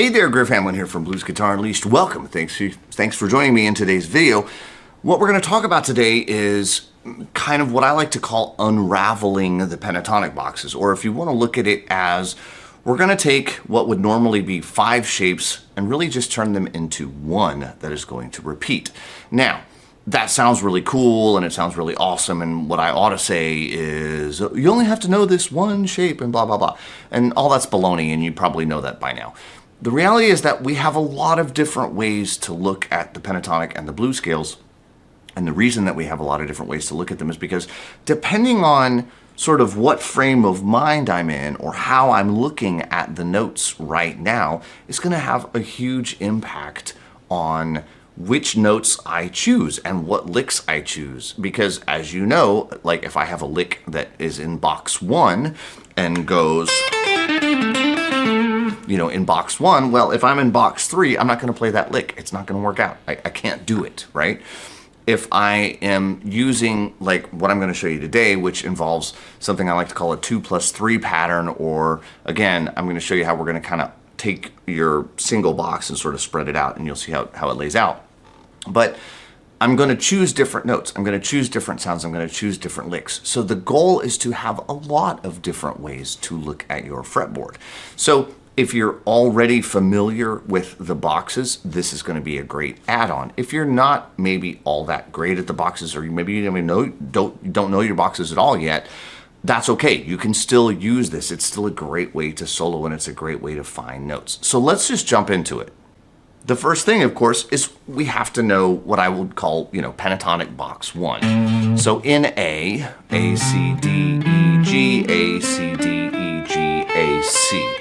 Hey there, Griff Hamlin here from Blues Guitar Unleashed. Welcome. Thanks for joining me in today's video. What we're going to talk about today is kind of what I like to call unraveling the pentatonic boxes, or if you want to look at it as we're going to take what would normally be 5 shapes and really just turn them into one that is going to repeat. Now, that sounds really cool and it sounds really awesome, and what I ought to say is you only have to know this one shape and blah blah blah, and all that's baloney, and you probably know that by now. The reality is that we have a lot of different ways to look at the pentatonic and the blues scales, and the reason that we have a lot of different ways to look at them is because depending on sort of what frame of mind I'm in or how I'm looking at the notes right now is going to have a huge impact on which notes I choose and what licks I choose. Because as you know, like if I have a lick that is in box 1 and goes, in box 1, well, if I'm in box 3, I'm not going to play that lick. It's not going to work out. I can't do it, right? If I am using like what I'm going to show you today, which involves something I like to call a 2+3 pattern, or again, I'm going to show you how we're going to kind of take your single box and sort of spread it out, and you'll see how it lays out. But I'm going to choose different notes. I'm going to choose different sounds. I'm going to choose different licks. So the goal is to have a lot of different ways to look at your fretboard. So if you're already familiar with the boxes, this is going to be a great add-on. If you're not maybe all that great at the boxes, or maybe you don't know your boxes at all yet, that's okay. You can still use this. It's still a great way to solo, and it's a great way to find notes. So let's just jump into it. The first thing, of course, is we have to know what I would call, pentatonic box 1. So in A, C, D, E, G, A, C, D, E, G, A, C.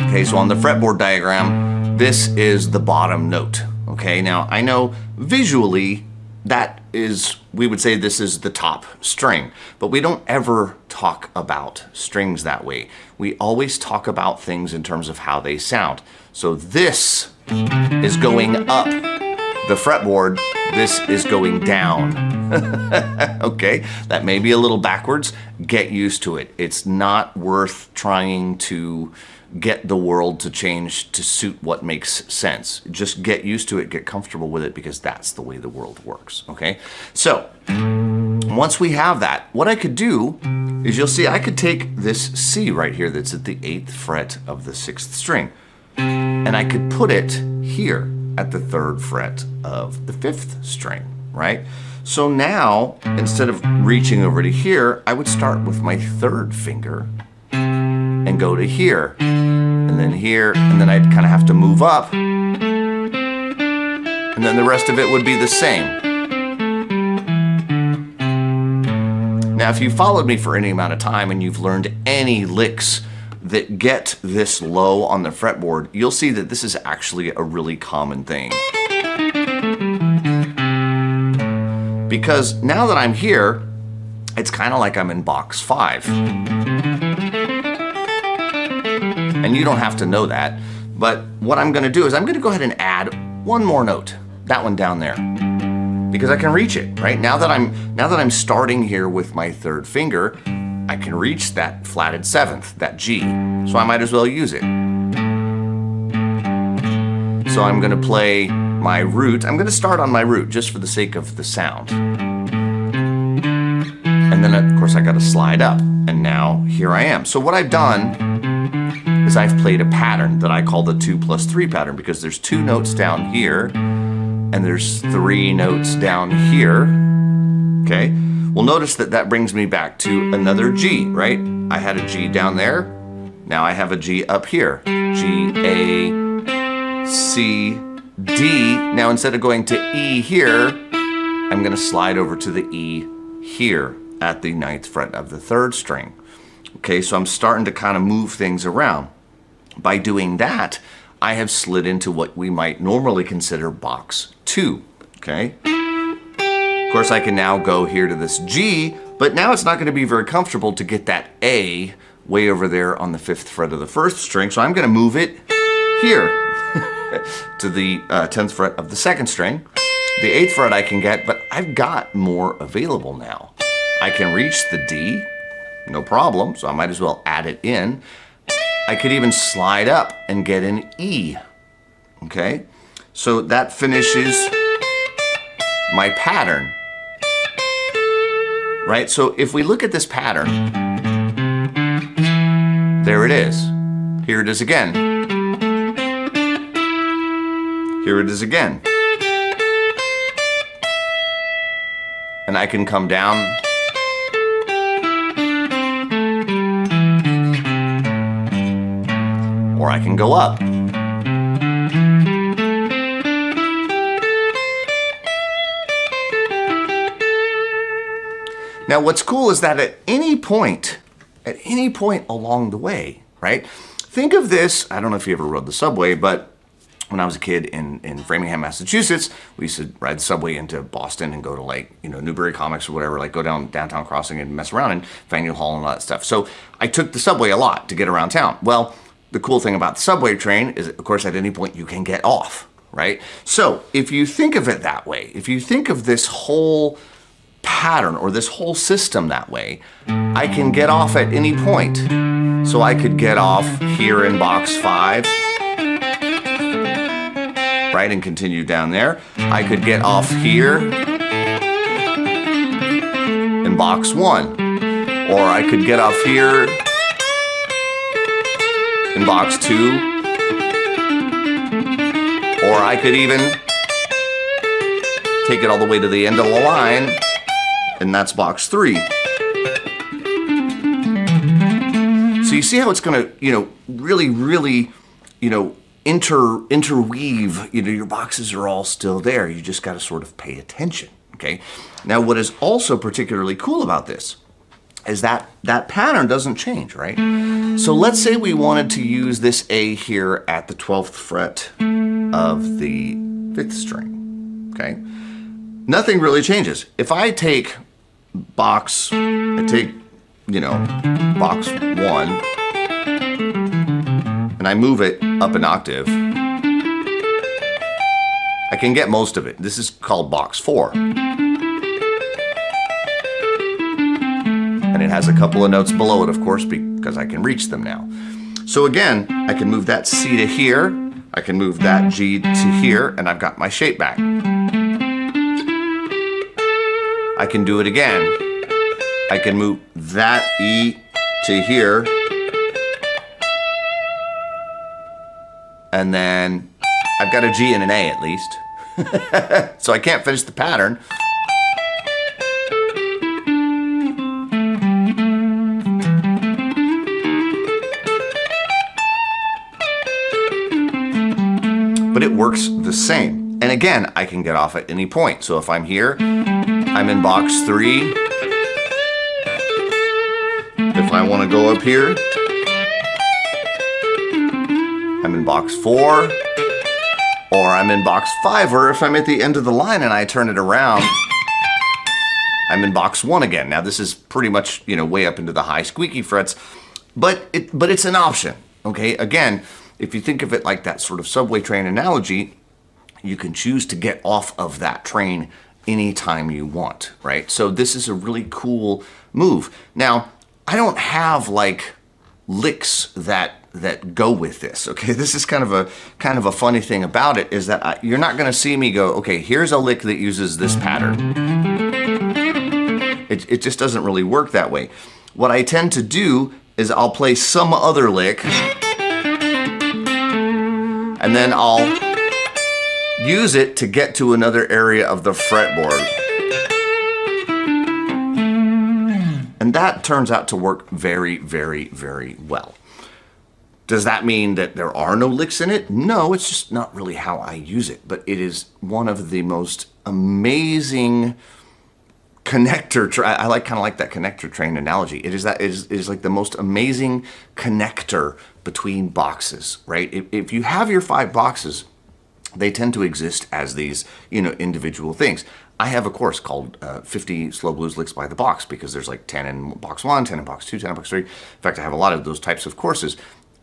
Okay, so on the fretboard diagram, this is the bottom note. Okay, now I know visually we would say this is the top string, but we don't ever talk about strings that way. We always talk about things in terms of how they sound. So this is going up the fretboard, this is going down. Okay, that may be a little backwards. Get used to it. It's not worth trying to get the world to change to suit what makes sense. Just get used to it, get comfortable with it, because that's the way the world works, okay? So, once we have that, what I could do is, you'll see I could take this C right here that's at the 8th fret of the 6th string, and I could put it here at the 3rd fret of the 5th string, right? So now, instead of reaching over to here, I would start with my 3rd finger and go to here, and then here, and then I'd kind of have to move up, and then the rest of it would be the same. Now, if you followed me for any amount of time and you've learned any licks that get this low on the fretboard, you'll see that this is actually a really common thing. Because now that I'm here, it's kind of like I'm in box 5. And you don't have to know that, but what I'm going to do is I'm going to go ahead and add one more note, that one down there, because I can reach it, right? Now that I'm starting here with my 3rd finger, I can reach that flatted 7th, that G, so I might as well use it. So I'm going to play my root. I'm going to start on my root just for the sake of the sound. And then, of course, I got to slide up, and now here I am. So what I've done is I've played a pattern that I call the 2+3 pattern, because there's 2 notes down here and there's 3 notes down here. Okay, well, notice that brings me back to another G, right? I had a G down there, now I have a G up here. G, A, C, D. Now instead of going to E here, I'm going to slide over to the E here at the 9th fret of the 3rd string. Okay, so I'm starting to kind of move things around. By doing that, I have slid into what we might normally consider box 2, okay? Of course, I can now go here to this G, but now it's not going to be very comfortable to get that A way over there on the 5th fret of the 1st string, so I'm going to move it here to the 10th fret of the 2nd string. The 8th fret I can get, but I've got more available now. I can reach the D, no problem, so I might as well add it in. I could even slide up and get an E, okay? So that finishes my pattern, right? So if we look at this pattern, there it is. Here it is again. Here it is again. And I can come down or I can go up. Now what's cool is that at any point along the way, right? Think of this, I don't know if you ever rode the subway, but when I was a kid in Framingham, Massachusetts, we used to ride the subway into Boston and go to like, Newbury Comics or whatever, like go down downtown crossing and mess around in Faneuil Hall and all that stuff. So I took the subway a lot to get around town. Well, the cool thing about the subway train is, of course, at any point you can get off, right? So if you think of it that way, if you think of this whole pattern or this whole system that way, I can get off at any point. So I could get off here in box 5, right, and continue down there. I could get off here in box 1, or I could get off here in box 2, or I could even take it all the way to the end of the line, and that's box 3. So you see how it's going to, really, interweave. Your boxes are all still there. You just got to sort of pay attention, okay? Now, what is also particularly cool about this is that that pattern doesn't change, right? So let's say we wanted to use this A here at the 12th fret of the 5th string, okay? Nothing really changes. If I take box 1, and I move it up an octave, I can get most of it. This is called box 4. And it has a couple of notes below it, of course, because I can reach them now. So again, I can move that C to here, I can move that G to here, and I've got my shape back. I can do it again. I can move that E to here, and then I've got a G and an A at least. So I can't finish the pattern. But it works the same. And again, I can get off at any point. So if I'm here, I'm in box 3. If I want to go up here, I'm in box 4, or I'm in box 5, or if I'm at the end of the line and I turn it around, I'm in box 1 again. Now this is pretty much, way up into the high squeaky frets, but it's an option, okay? Again, if you think of it like that sort of subway train analogy, you can choose to get off of that train anytime you want, right? So this is a really cool move. Now, I don't have like licks that go with this, okay? This is kind of a funny thing about it is that you're not going to see me go, okay, here's a lick that uses this pattern. It just doesn't really work that way. What I tend to do is I'll play some other lick, and then I'll use it to get to another area of the fretboard. And that turns out to work very, very, very well. Does that mean that there are no licks in it? No, it's just not really how I use it. But it is one of the most amazing connector. I kind of like that connector train analogy. It is like the most amazing connector between boxes, right? If you have your 5 boxes, they tend to exist as these, individual things. I have a course called 50 Slow Blues Licks by the Box because there's like 10 in box 1, 10 in box 2, 10 in box 3. In fact, I have a lot of those types of courses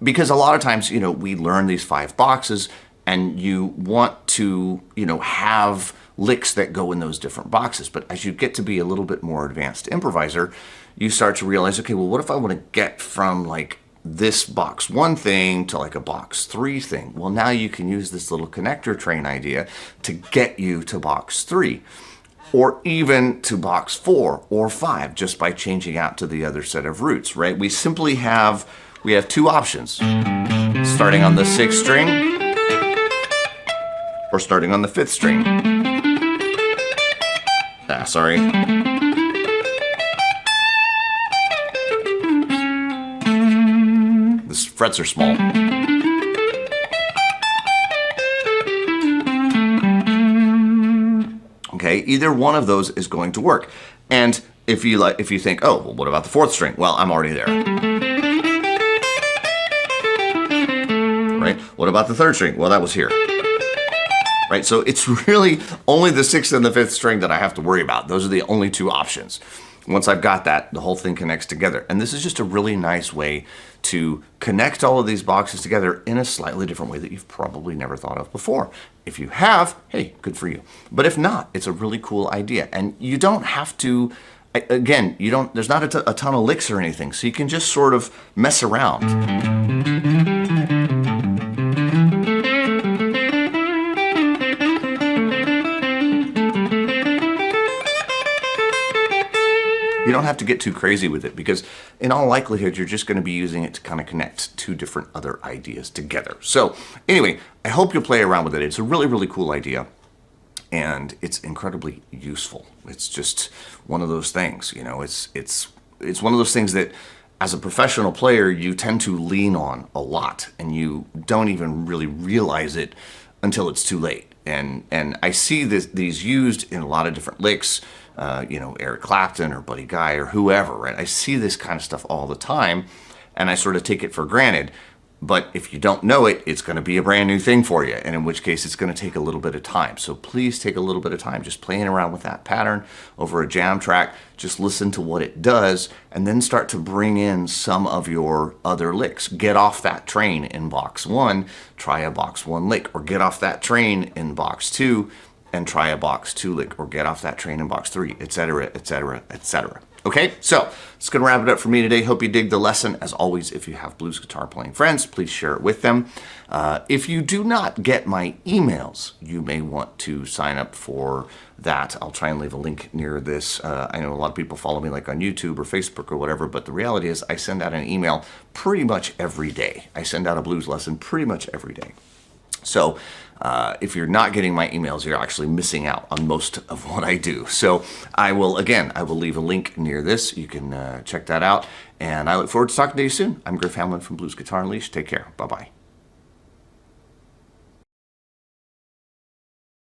because a lot of times, we learn these 5 boxes and you want to, have licks that go in those different boxes. But as you get to be a little bit more advanced improviser, you start to realize, okay, well, what if I want to get from like this box 1 thing to like a box 3 thing. Well, now you can use this little connector train idea to get you to box 3, or even to box 4 or 5, just by changing out to the other set of roots, right? We have 2 options, starting on the 6th string or starting on the 5th string. Sorry. The frets are small. Okay, either one of those is going to work. And if you think, oh, well, what about the 4th string? Well, I'm already there. Right? What about the 3rd string? Well, that was here. Right? So it's really only the 6th and the 5th string that I have to worry about. Those are the only 2 options. Once I've got that, the whole thing connects together. And this is just a really nice way to connect all of these boxes together in a slightly different way that you've probably never thought of before. If you have, hey, good for you. But if not, it's a really cool idea. And you don't have to, again, there's not a ton of licks or anything, so you can just sort of mess around. You don't have to get too crazy with it, because in all likelihood, you're just going to be using it to kind of connect 2 different other ideas together. So anyway, I hope you'll play around with it. It's a really, really cool idea, and it's incredibly useful. It's just one of those things, it's one of those things that as a professional player, you tend to lean on a lot, and you don't even really realize it until it's too late. And I see these used in a lot of different licks, Eric Clapton or Buddy Guy or whoever, right? I see this kind of stuff all the time, and I sort of take it for granted. But if you don't know it, it's going to be a brand new thing for you, and in which case it's going to take a little bit of time. So please take a little bit of time just playing around with that pattern over a jam track. Just listen to what it does, and then start to bring in some of your other licks. Get off that train in box 1, try a box 1 lick, or get off that train in box 2 and try a box 2 lick, or get off that train in box 3, etc., etc., etc. Okay, so it's going to wrap it up for me today. Hope you dig the lesson. As always, if you have blues guitar playing friends, please share it with them. If you do not get my emails, you may want to sign up for that. I'll try and leave a link near this. I know a lot of people follow me like on YouTube or Facebook or whatever, but the reality is I send out an email pretty much every day. I send out a blues lesson pretty much every day. So if you're not getting my emails, you're actually missing out on most of what I do. So I will leave a link near this. You can check that out. And I look forward to talking to you soon. I'm Griff Hamlin from Blues Guitar Unleashed. Take care. Bye-bye.